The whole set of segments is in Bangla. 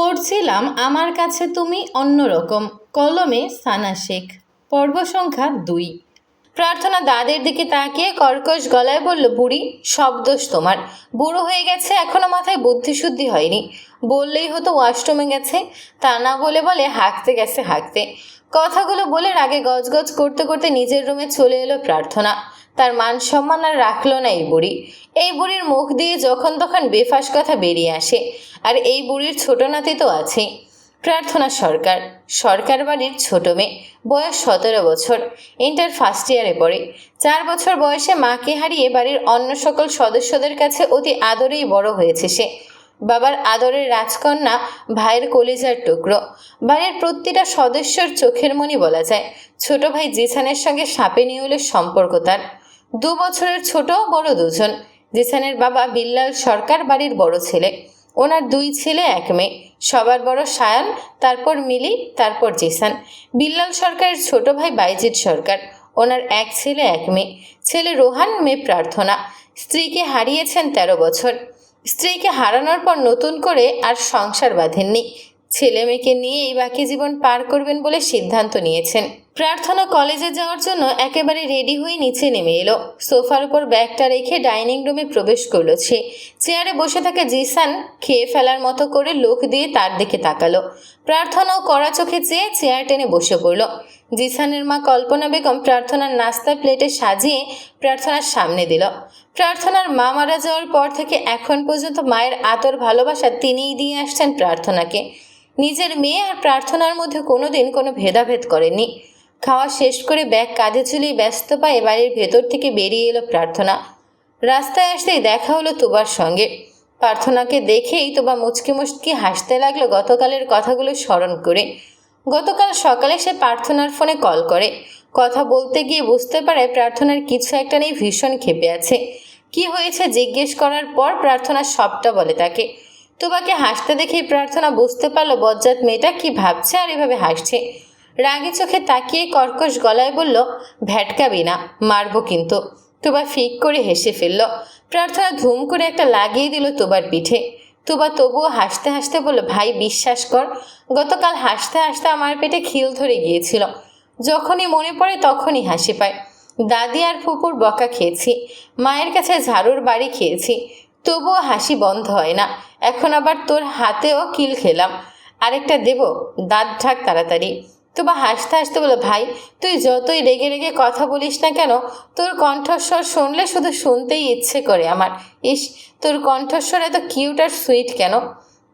পড়ছিলাম আমার কাছে তুমি অন্যরকম, কলমে সানা শেখ। পর্ব সংখ্যা 2। প্রার্থনা দাদের দিকে তাকিয়ে কর্কশ গলায় বলল, বুড়ি, সব দোষ তোমার। বুড়ো হয়ে গেছে, এখনো মাথায় বুদ্ধিশুদ্ধি হয়নি। বললেই হতো ওয়াশরুমে গেছে, তা না বলে বলে হাঁকতে গেছে হাঁকতে। কথাগুলো বলে আগে গজগজ করতে করতে নিজের রুমে চলে এলো প্রার্থনা। তার মান সম্মান আর রাখলো না এই বুড়ি। এই বুড়ির মুখ দিয়ে যখন তখন বেফাস কথা বেরিয়ে আসে। আর এই বুড়ির ছোট নাতি তো আছে, প্রার্থনা সরকার। সরকার বাড়ির ছোট মেয়ে, বয়স 17 বছর, ইন্টার ফার্স্ট ইয়ারে পড়ে। 4 বছর বয়সে মাকে হারিয়ে বাড়ির অন্য সকল সদস্যদের কাছে অতি আদরেই বড় হয়েছে সে। বাবার আদরের রাজকন্যা, ভাইয়ের কলিজার টুকরো, বাড়ির প্রতিটা সদস্যর চোখের মণি বলা যায়। ছোট ভাই জিসানের সঙ্গে সাপে নেউলের সম্পর্ক তার। 2 বছরের ছোট বড় দুজন। জিসানের বাবা বিল্লাল সরকার বাড়ির বড় ছেলে। ওনার 2 ছেলে 1 মেয়ে। সবার বড় সায়ান, তারপর মিলি, তারপর জিসান। বিল্লাল সরকারের ছোট ভাই বাইজিৎ সরকার। ওনার 1 ছেলে 1 মেয়ে। ছেলে রোহান, মেয়ে প্রার্থনা। স্ত্রীকে হারিয়েছেন 13 বছর। স্ত্রীকে হারানোর পর নতুন করে আর সংসার বাঁধেননি। ছেলে মেয়েকে নিয়েই বাকি জীবন পার করবেন বলে সিদ্ধান্ত নিয়েছেন। প্রার্থনা কলেজে যাওয়ার জন্য একেবারে রেডি হয়ে নিচে নেমে এলো। সোফার উপর ব্যাগটা রেখে ডাইনিং রুমে প্রবেশ করলো সে। চেয়ারে বসে থাকা জিসান খেয়ে ফেলার মতো করে লোক দিয়ে তার দিকে তাকালো। প্রার্থনাও কড়া চোখে চেয়ে চেয়ার টেনে বসে পড়ল। জিসানের মা কল্পনা বেগম প্রার্থনার নাস্তা প্লেটে সাজিয়ে প্রার্থনার সামনে দিল। প্রার্থনার মা মারা যাওয়ার পর থেকে এখন পর্যন্ত মায়ের আদর ভালোবাসা তিনিই দিয়ে আসছেন প্রার্থনাকে। নিজের মেয়ে আর প্রার্থনার মধ্যে কোনোদিন কোনো ভেদাভেদ করেননি। খাওয়া শেষ করে ব্যাগ কাঁধে ঝুলিয়ে ব্যস্ত পায়ে বাড়ির ভেতর থেকে বেরিয়ে এলো প্রার্থনা। রাস্তায় আসতেই দেখা হলো তুবার সঙ্গে। প্রার্থনাকে দেখেই তোবা মুচকি মুচকি হাসতে লাগলো গতকালের কথাগুলো স্মরণ করে। গতকাল সকালে সে প্রার্থনার ফোনে কল করে। কথা বলতে গিয়ে বুঝতে পারে প্রার্থনার কিছু একটা নিয়ে ভীষণ ক্ষেপে আছে। কি হয়েছে জিজ্ঞেস করার পর প্রার্থনা সবটা বলে তাকে। তোবাকে হাসতে দেখেই প্রার্থনা বুঝতে পারলো বজ্জাত মেয়েটা কি ভাবছে আর এভাবে হাসছে। রাগে চোখে তাকিয়ে কর্কশ গলায় বলল, ভ্যাটকাবি না, মারবো কিন্তু। তোবা ফিক করে হেসে ফেলল। প্রার্থনা ধুম করে একটা লাগিয়ে দিল তোবার পিঠে। তোবা তবুও হাসতে হাসতে বলল, ভাই বিশ্বাস কর, গতকাল হাসতে হাসতে আমার পেটে খিল ধরে গিয়েছিল। যখনই মনে পড়ে তখনই হাসি পায়। দাদি আর ফুপুর বকা খেয়েছি, মায়ের কাছে ঝাড়ুর বাড়ি খেয়েছি, তবুও হাসি বন্ধ হয় না। এখন আবার তোর হাতেও কিল খেলাম, আরেকটা দেব, দাঁত ঢাক তাড়াতাড়ি। তোবা হাসতে হাসতে বলো, ভাই তুই যতই রেগে রেগে কথা বলিস না কেন, তোর কণ্ঠস্বর শুনলে শুধু শুনতেই ইচ্ছে করে আমার। ইস, তোর কণ্ঠস্বর এত কিউট আর সুইট কেন?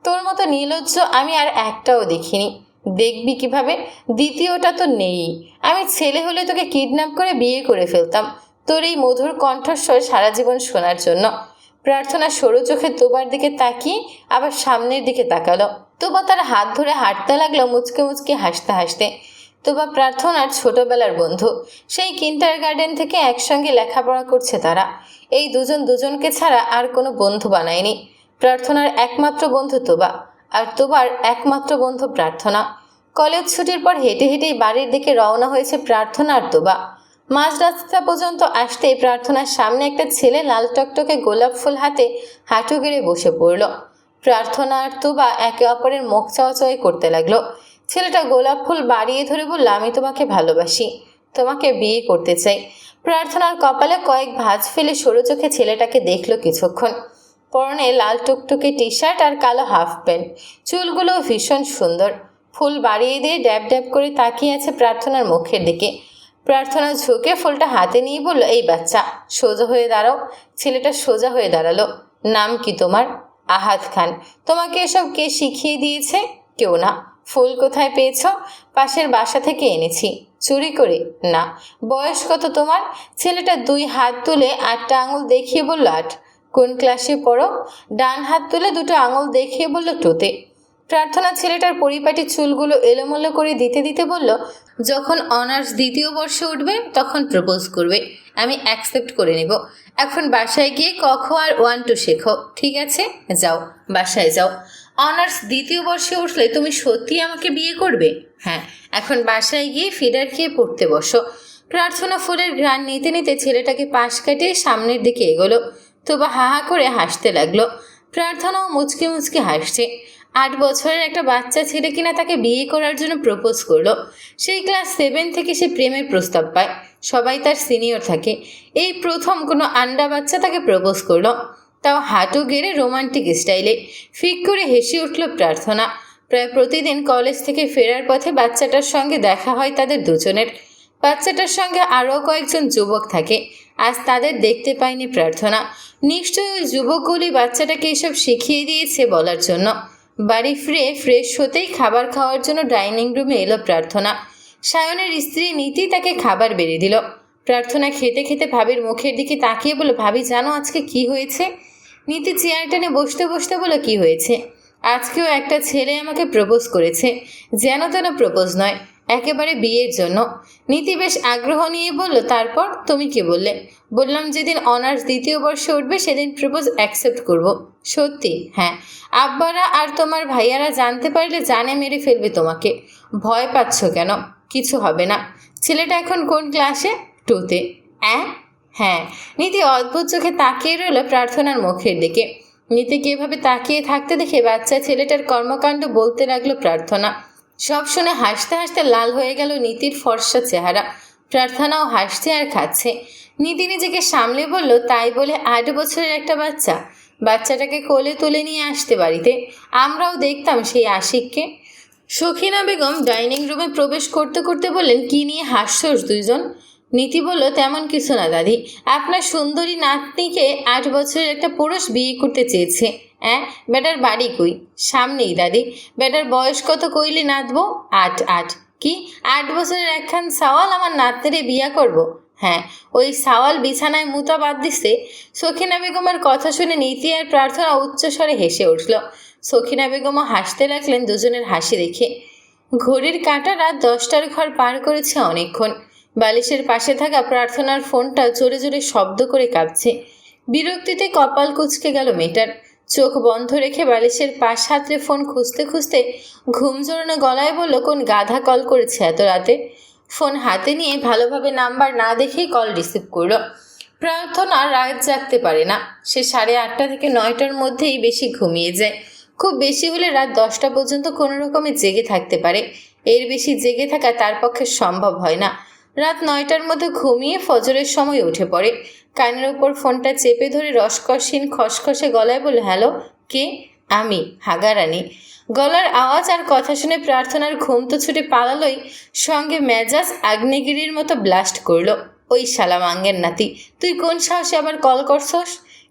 তোর মতো নির্লজ্জ আমি আর একটাও দেখিনি। দেখবি কিভাবে, দ্বিতীয়টা তো নেই। আমি ছেলে হলে তোকে কিডন্যাপ করে বিয়ে করে ফেলতাম, তোর এই মধুর কণ্ঠস্বর সারা জীবন শোনার জন্য। প্রার্থনা সরু চোখে তোবার দিকে তাকিয়ে আবার সামনের দিকে তাকালো। তোবা তার হাত ধরে হাঁটতে লাগলো মুচকে মুচকে হাসতে হাসতে। তোবা প্রার্থনার ছোটবেলার বন্ধু। সেই কিন্ডার গার্ডেন থেকে একসঙ্গে লেখাপড়া করছে তারা। এই দুজন দুজনকে ছাড়া আর কোনো বন্ধু বানায়নি। প্রার্থনার একমাত্র বন্ধু তোবা, আর তোবার একমাত্র বন্ধু প্রার্থনা। কলেজ ছুটির পর হেঁটে হেঁটেই বাড়ির দিকে রওনা হয়েছে প্রার্থনা আর তোবা। মাঝ রাস্তা পর্যন্ত আসতেই প্রার্থনার সামনে একটা ছেলে লাল টকটকে গোলাপ ফুল হাতে হাঁটু গেড়ে বসে পড়ল। প্রার্থনা আর তোবা একে অপরের মুখ চাওয়াচাওয়ি করতে লাগলো। ছেলেটা গোলাপ ফুল বাড়িয়ে ধরে বলল, আমি তোমাকে ভালোবাসি, তোমাকে বিয়ে করতে চাই। প্রার্থনার কপালে কয়েক ভাঁজ ফেলে সরু চোখে ছেলেটাকে দেখলো কিছুক্ষণ। পরনে লাল টুকটুকে টি শার্ট আর কালো হাফ প্যান্ট, চুলগুলো ভীষণ সুন্দর। ফুল বাড়িয়ে দিয়ে ড্যাব ড্যাব করে তাকিয়ে আছে প্রার্থনার মুখের দিকে। প্রার্থনা ঝুঁকে ফুলটা হাতে নিয়ে বলল, এই বাচ্চা সোজা হয়ে দাঁড়াও। ছেলেটা সোজা হয়ে দাঁড়ালো। নাম কি তোমার? আহাদ খান। তোমাকে এসব কে শিখিয়ে দিয়েছে? কেউ না। ফুল কোথায় পেয়েছ? পাশের বাসা থেকে এনেছি। চুরি করে? না। বয়স কত তোমার? ছেলেটা 2 হাত তুলে 8টা আঙুল দেখিয়ে বলল, 8। কোন ক্লাসে পড়ো? ডান হাত তুলে 2টো আঙুল দেখিয়ে বলল, 2তে। প্রার্থনা ছেলেটার পরিপাটি চুলগুলো এলোমেলো করে দিতে দিতে বলল, যখন অনার্স 2য় বর্ষে উঠবে তখন প্রপোজ করবে, আমি অ্যাকসেপ্ট করে নেব। এখন বাসায় গিয়ে ক খ আর 1 2 শেখো, ঠিক আছে? যাও, বাসায় যাও। অনার্স 2য় বর্ষে উঠলে তুমি সত্যি আমাকে বিয়ে করবে? হ্যাঁ। এখন বাসায় গিয়ে ফিডার খেয়ে পড়তে বসো। প্রার্থনা ফুলের ঘ্রাণ নিতে নিতে ছেলেটাকে পাশ কাটিয়ে সামনের দিকে এগোলো। তোবা হা হা করে হাসতে লাগলো। প্রার্থনাও মুচকে মুচকে হাসছে। 8 বছরের একটা বাচ্চা ছেলে কিনা তাকে বিয়ে করার জন্য প্রপোজ করলো। সেই ক্লাস 7 থেকে সে প্রেমের প্রস্তাব পায়। সবাই তার সিনিয়র থাকে। এই প্রথম কোনো আন্ডা বাচ্চা তাকে প্রপোজ করলো, তাও হাঁটু গেড়ে রোমান্টিক স্টাইলে। ফিক করে হেসে উঠল প্রার্থনা। প্রায় প্রতিদিন কলেজ থেকে ফেরার পথে বাচ্চাটার সঙ্গে দেখা হয় তাদের দুজনের। বাচ্চাটার সঙ্গে আরও কয়েকজন যুবক থাকে। আজ তাদের দেখতে পায়নি প্রার্থনা। নিশ্চয়ই ওই যুবকগুলি বাচ্চাটাকে এসব শিখিয়ে দিয়েছে বলার জন্য। বাড়ি ফিরে ফ্রেশ হতেই খাবার খাওয়ার জন্য ডাইনিং রুমে এলো প্রার্থনা। সায়নের স্ত্রী নীতি তাকে খাবার বেড়ে দিল। প্রার্থনা খেতে খেতে ভাবির মুখের দিকে তাকিয়ে বলল, ভাবি জানো আজকে কি হয়েছে? নীতি চেয়ার টেনে বসতে বসতে বলল, কি হয়েছে? আজকেও একটা ছেলে আমাকে প্রপোজ করেছে। যেন তেন প্রপোজ নয়, একেবারে বিয়ের জন্য। নীতি বেশ আগ্রহ নিয়ে বলল, তারপর তুমি কি বললে? বললাম যেদিন অনার্স 2য় বর্ষে উঠবে সেদিন প্রপোজ অ্যাকসেপ্ট করব। সত্যি? হ্যাঁ। আব্বারা আর তোমার ভাইয়ারা জানতে পারলে জানে মেরে ফেলবে তোমাকে। ভয় পাচ্ছ কেন? কিছু হবে না। ছেলেটা এখন কোন ক্লাসে? 2তে। হ্যাঁ। নীতি অদ্ভুত চোখে তাকিয়ে রইল প্রার্থনার মুখের দিকে। নীতিকে এভাবে তাকিয়ে থাকতে দেখে বাচ্চা ছেলেটার কর্মকাণ্ড বলতে লাগলো প্রার্থনা। সব শুনে হাসতে হাসতে লাল হয়ে গেল নীতির ফর্সা চেহারা। প্রার্থনাও হাসছে আর খাচ্ছে। নীতি নিজেকে সামলে বলল, তাই বলে 8 বছরের একটা বাচ্চা? বাচ্চাটাকে কোলে তুলে নিয়ে আসতে বাড়িতে, আমরাও দেখতাম সেই আশিককে। সখিনা বেগম ডাইনিং রুমে প্রবেশ করতে করতে বললেন, কি নিয়ে হাসছোস দুইজন? নীতি বলল, তেমন কিছু না দাদি, আপনার সুন্দরী নাতনিকে 8 বছরের একটা পুরুষ বিয়ে করতে চেয়েছে। বেটার বাড়ি কই? সামনেই দাদি। বেটার বয়স কত কইলে নাতবো? 8 কি 8 বছরের একখান সাওয়াল আমার নাতনিরে বিয়া করব? হ্যাঁ, ওই সাওয়াল বিছানায় মুতা বাদ দিছে। সখিনা বেগমের কথা শুনে নীতি আর প্রার্থনা উচ্চস্বরে হেসে উঠল। সখিনা বেগমও হাসতে লাগলেন দুজনের হাসি দেখে। ঘড়ির কাঁটা রাত 10টার ঘর পার করেছে অনেকক্ষণ। বালিশের পাশে থাকা প্রার্থনার ফোনটা জোরে জোরে শব্দ করে কাঁপছে। বিরক্তিতে কপাল কুঁচকে গেল মেয়েটার। চোখ বন্ধ রেখে বালিশের পাশ হাতড়ে ফোন খুঁজতে খুঁজতে ঘুম জড়ানো গলায় বলল, কোন গাধা কল করেছে এত রাতে? ফোন হাতে নিয়ে ভালোভাবে নাম্বার না দেখেই কল রিসিভ করল। প্রার্থনা রাত জাগতে পারে না। সে 8:30 থেকে 9টার মধ্যেই বেশি ঘুমিয়ে যায়। খুব বেশি হলে রাত 10টা পর্যন্ত কোনো রকমে জেগে থাকতে পারে। এর বেশি জেগে থাকা তার পক্ষে সম্ভব হয় না। রাত 9টার মধ্যে ঘুমিয়ে ফজরের সময় উঠে পড়ে। কানের উপর ফোনটা চেপে ধরে রসকসহীন খসখসে গলায় বলল, হ্যালো, কে? আমি, হাগারানি। গলার আওয়াজ আর কথা শুনে প্রার্থনার ঘুম তো ছুটে পালালোই, সঙ্গে মেজাজ আগ্নেয়গিরির মতো ব্লাস্ট করলো। ওই শালা মাঙ্গের নাতি, তুই কোন সাহসে আবার কল করছস?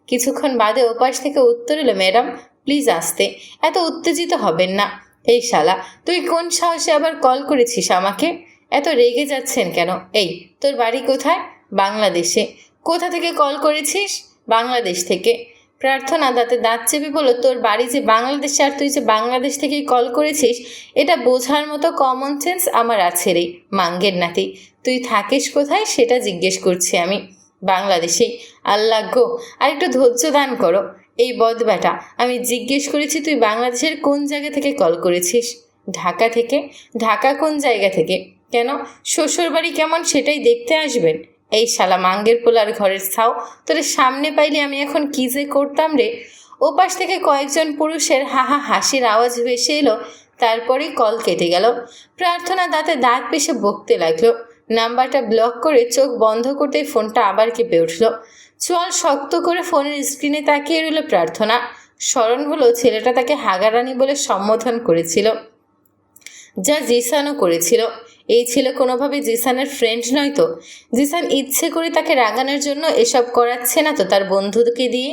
কিছুক্ষণ বাদে ওপাশ থেকে উত্তর এলো, ম্যাডাম প্লিজ আসতে, এত উত্তেজিত হবেন না। এই শালা, তুই কোন সাহসে আবার কল করেছিস আমাকে? এত রেগে যাচ্ছেন কেন? এই, তোর বাড়ি কোথায়? বাংলাদেশে। কোথা থেকে কল করেছিস? বাংলাদেশ থেকে। প্রার্থনা দাঁতে দাঁত চেপে বলল, তোর বাড়ি যে বাংলাদেশে আর তুই যে বাংলাদেশ থেকেই কল করেছিস, এটা বোঝার মতো কমন সেন্স আমার আছে রে মাঙ্গের নাতি। তুই থাকিস কোথায় সেটা জিজ্ঞেস করছি আমি। বাংলাদেশেই। আল্লাহ গো, আর একটু ধৈর্য দান করো। এই বদবেটা, আমি জিজ্ঞেস করেছি তুই বাংলাদেশের কোন জায়গা থেকে কল করেছিস? ঢাকা থেকে। ঢাকা কোন জায়গা থেকে? কেন, শ্বশুরবাড়ি কেমন সেটাই দেখতে আসবেন? এই শালা মাঙ্গের পোলার ঘরের ছাও, তোর সামনে পাইলে আমি এখন কী যে করতাম রে। ওপাশ থেকে কয়েকজন পুরুষের হাহা হাসির আওয়াজ ভেসে এলো। তারপরেই কল কেটে গেল। প্রার্থনা দাঁতে দাঁত পিষে বকতে লাগলো। নাম্বারটা ব্লক করে চোখ বন্ধ করতে ফোনটা আবার কেঁপে উঠল। চোয়াল শক্ত করে ফোনের স্ক্রিনে তাকিয়ে রইল প্রার্থনা। স্মরণ হলো ছেলেটা তাকে হাগারানি বলে সম্বোধন করেছিল, যা জিসানও করেছিল। এই ছিল কোনোভাবে জিসানের ফ্রেন্ড নয় তো? জিসান ইচ্ছে করে তাকে রাগানোর জন্য এসব করাচ্ছে না তো তার বন্ধুকে দিয়ে?